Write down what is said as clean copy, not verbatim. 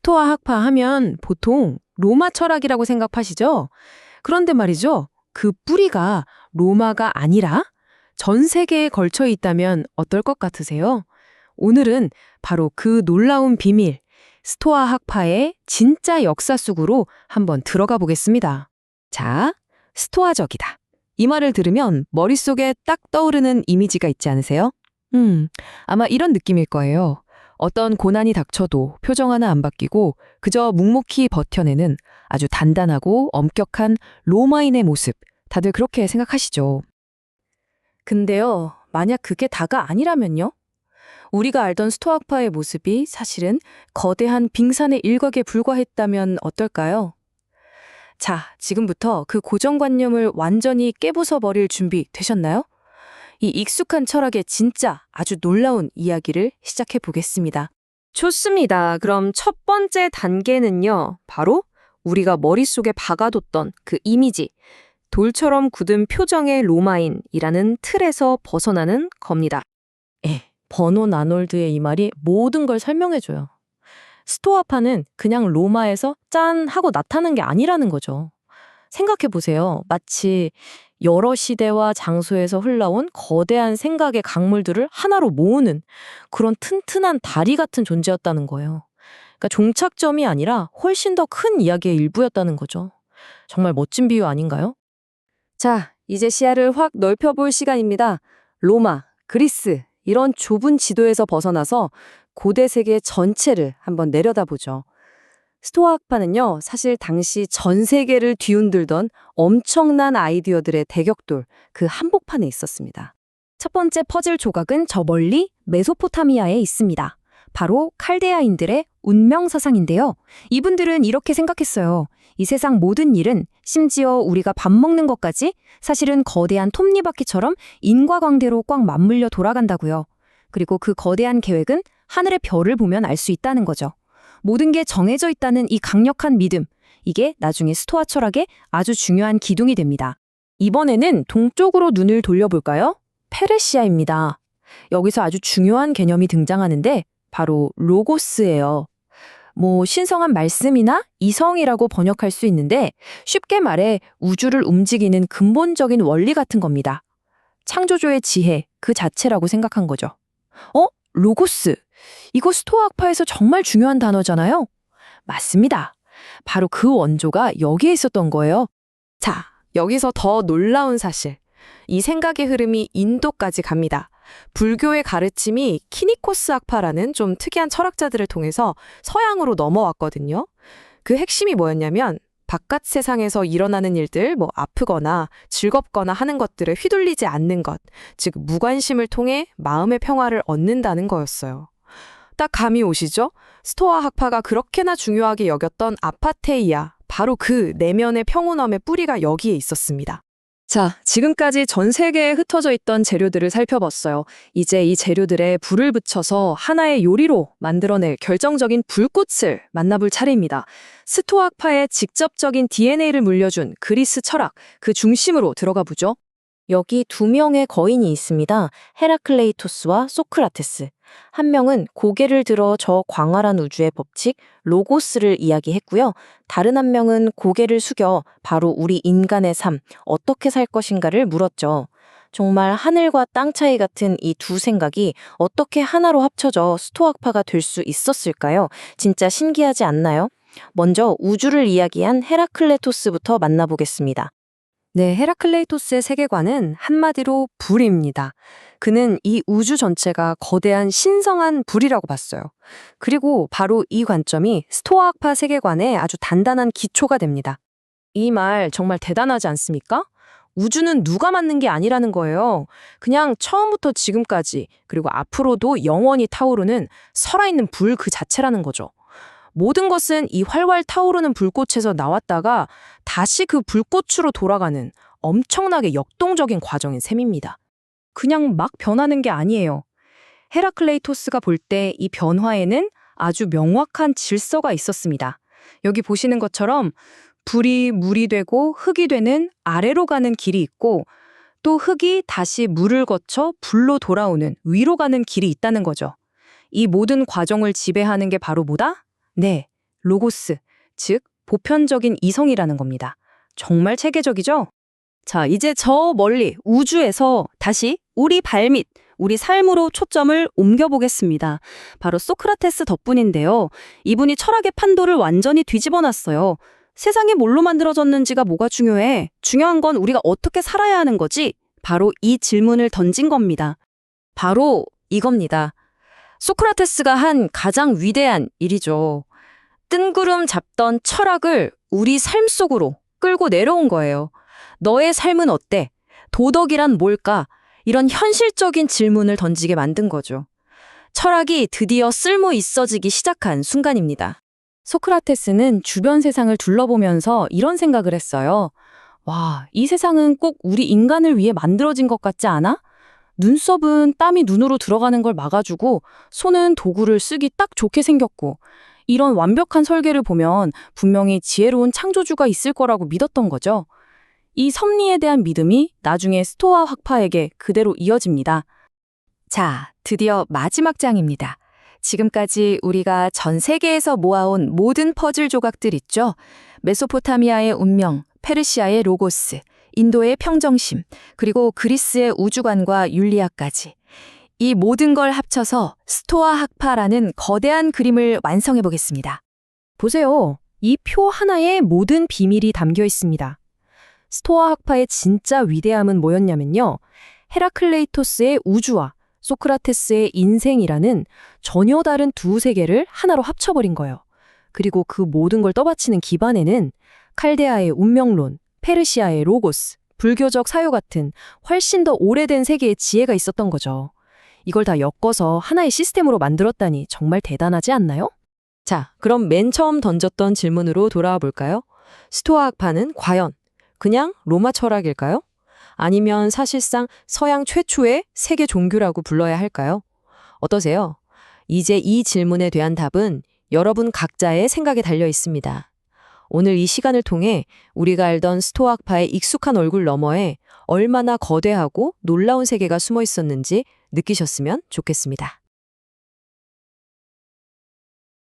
스토아 학파 하면 보통 로마 철학이라고 생각하시죠? 그런데 말이죠. 그 뿌리가 로마가 아니라 전 세계에 걸쳐 있다면 어떨 것 같으세요? 오늘은 바로 그 놀라운 비밀, 스토아 학파의 진짜 역사 속으로 한번 들어가 보겠습니다. 자, 스토아적이다. 이 말을 들으면 머릿속에 딱 떠오르는 이미지가 있지 않으세요? 아마 이런 느낌일 거예요. 어떤 고난이 닥쳐도 표정 하나 안 바뀌고 그저 묵묵히 버텨내는 아주 단단하고 엄격한 로마인의 모습. 다들 그렇게 생각하시죠. 근데요, 만약 그게 다가 아니라면요? 우리가 알던 스토아파의 모습이 사실은 거대한 빙산의 일각에 불과했다면 어떨까요? 자, 지금부터 그 고정관념을 완전히 깨부숴 버릴 준비 되셨나요? 이 익숙한 철학의 진짜 아주 놀라운 이야기를 시작해 보겠습니다. 좋습니다. 그럼 첫 번째 단계는요. 바로 우리가 머릿속에 박아뒀던 그 이미지, 돌처럼 굳은 표정의 로마인이라는 틀에서 벗어나는 겁니다. 버논 아놀드의 이 말이 모든 걸 설명해줘요. 스토아파는 그냥 로마에서 짠 하고 나타난 게 아니라는 거죠. 생각해보세요. 마치 여러 시대와 장소에서 흘러온 거대한 생각의 강물들을 하나로 모으는 그런 튼튼한 다리 같은 존재였다는 거예요. 그러니까 종착점이 아니라 훨씬 더 큰 이야기의 일부였다는 거죠. 정말 멋진 비유 아닌가요? 자, 이제 시야를 확 넓혀볼 시간입니다. 로마, 그리스, 이런 좁은 지도에서 벗어나서 고대 세계 전체를 한번 내려다보죠. 스토아 학파는요, 사실 당시 전 세계를 뒤흔들던 엄청난 아이디어들의 대격돌, 그 한복판에 있었습니다. 첫 번째 퍼즐 조각은 저 멀리 메소포타미아에 있습니다. 바로 칼데아인들의 운명사상인데요. 이분들은 이렇게 생각했어요. 이 세상 모든 일은 심지어 우리가 밥 먹는 것까지 사실은 거대한 톱니바퀴처럼 인과관계로 꽉 맞물려 돌아간다고요. 그리고 그 거대한 계획은 하늘의 별을 보면 알 수 있다는 거죠. 모든 게 정해져 있다는 이 강력한 믿음, 이게 나중에 스토아 철학의 아주 중요한 기둥이 됩니다. 이번에는 동쪽으로 눈을 돌려볼까요? 페르시아입니다. 여기서 아주 중요한 개념이 등장하는데 바로 로고스예요. 신성한 말씀이나 이성이라고 번역할 수 있는데 쉽게 말해 우주를 움직이는 근본적인 원리 같은 겁니다. 창조주의 지혜 그 자체라고 생각한 거죠. 로고스. 이거 스토아 학파에서 정말 중요한 단어잖아요? 맞습니다. 바로 그 원조가 여기에 있었던 거예요. 자, 여기서 더 놀라운 사실. 이 생각의 흐름이 인도까지 갑니다. 불교의 가르침이 키니코스 학파라는 좀 특이한 철학자들을 통해서 서양으로 넘어왔거든요. 그 핵심이 뭐였냐면 바깥 세상에서 일어나는 일들, 아프거나 즐겁거나 하는 것들을 휘둘리지 않는 것, 즉 무관심을 통해 마음의 평화를 얻는다는 거였어요. 딱 감이 오시죠? 스토아 학파가 그렇게나 중요하게 여겼던 아파테이아, 바로 그 내면의 평온함의 뿌리가 여기에 있었습니다. 자, 지금까지 전 세계에 흩어져 있던 재료들을 살펴봤어요. 이제 이 재료들에 불을 붙여서 하나의 요리로 만들어낼 결정적인 불꽃을 만나볼 차례입니다. 스토아 학파의 직접적인 DNA를 물려준 그리스 철학, 그 중심으로 들어가 보죠. 여기 두 명의 거인이 있습니다. 헤라클레이토스와 소크라테스. 한 명은 고개를 들어 저 광활한 우주의 법칙, 로고스를 이야기했고요. 다른 한 명은 고개를 숙여 바로 우리 인간의 삶, 어떻게 살 것인가를 물었죠. 정말 하늘과 땅 차이 같은 이 두 생각이 어떻게 하나로 합쳐져 스토아파가 될 수 있었을까요? 진짜 신기하지 않나요? 먼저 우주를 이야기한 헤라클레토스부터 만나보겠습니다. 네, 헤라클레이토스의 세계관은 한마디로 불입니다. 그는 이 우주 전체가 거대한 신성한 불이라고 봤어요. 그리고 바로 이 관점이 스토아 학파 세계관의 아주 단단한 기초가 됩니다. 이 말 정말 대단하지 않습니까? 우주는 누가 만든 게 아니라는 거예요. 그냥 처음부터 지금까지 그리고 앞으로도 영원히 타오르는 살아있는 불 그 자체라는 거죠. 모든 것은 이 활활 타오르는 불꽃에서 나왔다가 다시 그 불꽃으로 돌아가는 엄청나게 역동적인 과정인 셈입니다. 그냥 막 변하는 게 아니에요. 헤라클레이토스가 볼 때 이 변화에는 아주 명확한 질서가 있었습니다. 여기 보시는 것처럼 불이 물이 되고 흙이 되는 아래로 가는 길이 있고 또 흙이 다시 물을 거쳐 불로 돌아오는 위로 가는 길이 있다는 거죠. 이 모든 과정을 지배하는 게 바로 뭐다? 네, 로고스, 즉 보편적인 이성이라는 겁니다. 정말 체계적이죠? 자, 이제 저 멀리 우주에서 다시 우리 발밑, 우리 삶으로 초점을 옮겨보겠습니다. 바로 소크라테스 덕분인데요. 이분이 철학의 판도를 완전히 뒤집어놨어요. 세상이 뭘로 만들어졌는지가 뭐가 중요해? 중요한 건 우리가 어떻게 살아야 하는 거지? 바로 이 질문을 던진 겁니다. 바로 이겁니다. 소크라테스가 한 가장 위대한 일이죠. 뜬구름 잡던 철학을 우리 삶 속으로 끌고 내려온 거예요. 너의 삶은 어때? 도덕이란 뭘까? 이런 현실적인 질문을 던지게 만든 거죠. 철학이 드디어 쓸모 있어지기 시작한 순간입니다. 소크라테스는 주변 세상을 둘러보면서 이런 생각을 했어요. 와, 이 세상은 꼭 우리 인간을 위해 만들어진 것 같지 않아? 눈썹은 땀이 눈으로 들어가는 걸 막아주고 손은 도구를 쓰기 딱 좋게 생겼고 이런 완벽한 설계를 보면 분명히 지혜로운 창조주가 있을 거라고 믿었던 거죠. 이 섭리에 대한 믿음이 나중에 스토아 학파에게 그대로 이어집니다. 자, 드디어 마지막 장입니다. 지금까지 우리가 전 세계에서 모아온 모든 퍼즐 조각들 있죠? 메소포타미아의 운명, 페르시아의 로고스, 인도의 평정심, 그리고 그리스의 우주관과 윤리학까지. 이 모든 걸 합쳐서 스토아 학파라는 거대한 그림을 완성해 보겠습니다. 보세요. 이 표 하나에 모든 비밀이 담겨 있습니다. 스토아 학파의 진짜 위대함은 뭐였냐면요. 헤라클레이토스의 우주와 소크라테스의 인생이라는 전혀 다른 두 세계를 하나로 합쳐버린 거예요. 그리고 그 모든 걸 떠받치는 기반에는 칼데아의 운명론, 페르시아의 로고스, 불교적 사유 같은 훨씬 더 오래된 세계의 지혜가 있었던 거죠. 이걸 다 엮어서 하나의 시스템으로 만들었다니 정말 대단하지 않나요? 자, 그럼 맨 처음 던졌던 질문으로 돌아와 볼까요? 스토아 학파는 과연 그냥 로마 철학일까요? 아니면 사실상 서양 최초의 세계 종교라고 불러야 할까요? 어떠세요? 이제 이 질문에 대한 답은 여러분 각자의 생각에 달려 있습니다. 오늘 이 시간을 통해 우리가 알던 스토아 학파의 익숙한 얼굴 너머에 얼마나 거대하고 놀라운 세계가 숨어 있었는지 느끼셨으면 좋겠습니다.